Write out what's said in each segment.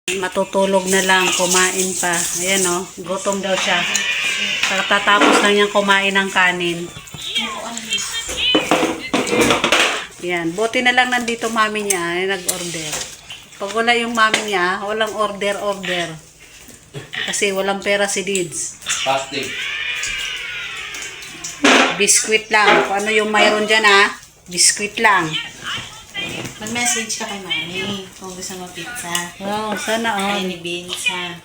Matutulog na lang, kumain pa. Ayan o, gutom daw siya. Tatapos lang niyang kumain ng kanin. Yan, buti na lang nandito mami niya, nag-order. Pag wala yung mami niya, walang order. Kasi walang pera si Dids. Fasting. Biskuit lang. Kung ano yung mayroon dyan ha, biskuit lang. Mag-message ka kay mami kung gusto mo pizza. Wow, sana oh. Ay ni Beans ha.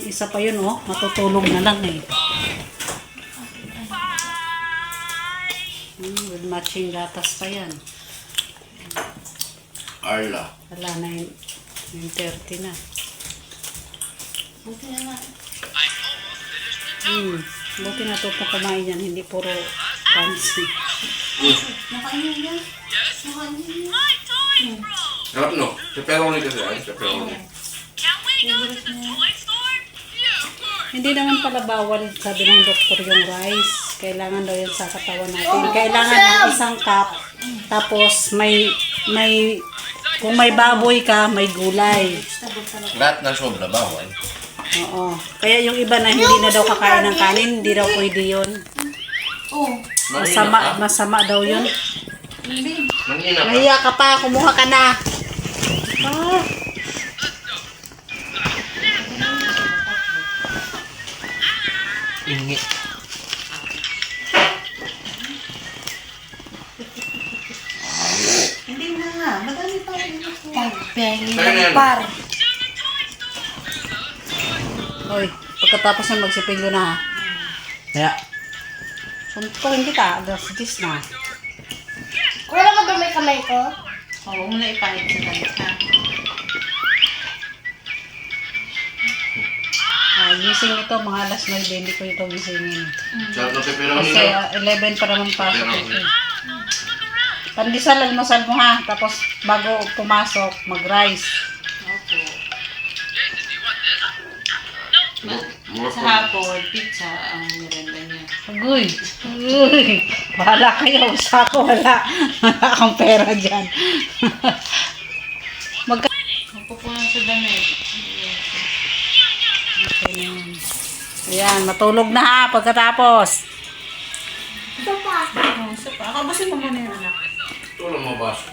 Isa pa yun oh, matutulog na lang eh. With matching gatas pa yan. Arla. Wala na yung 9:30 na. Buti na nga. Buti na ito kumain yan, hindi puro fancy. Nakain niya. Nakain niya. No, pepperoni kasi ay, pepperoni. Favorite niya. Hindi naman pala bawal, sabi ng doktor, yung rice. Kailangan daw yan sa katawan natin. Kailangan ng isang cup. Tapos kung may baboy ka, may gulay. Lahat ng sobra, bawal. Oo. Kaya yung iba na hindi na daw kakain ng kanin, hindi daw pwede yun. Oh. Masama daw yun. Hindi. Manina ka. Nahiya ka pa, kumuha ka na. Ingi. Hindi na nga. Madami pa rin ako. Par. Hoy, pagkatapos na magsipilyo na ha. Kaya, suntukin kita, alas 10 na. Wala ba may kamay ko? Oh, huwag mo na ipahit sa damit ha. Gising ito, mga alas 9, hindi ko ito gisingin. Sarap ng pepperoni Kasi na. 11 pa naman pasok Pepperoni. ito. Pandesal, almusal mo ha. Tapos bago pumasok, mag-rice. Opo. Sa hapon, pizza ang merenda niya. Agoy, bahala kayo. Sa ako, wala akong pera dyan. Magpupunan sa damit. Ayan, matulog na ha pagkatapos. Ito pa. Oh, isa pa. Akabasin mo muna yung anak. Ito lang mabasa.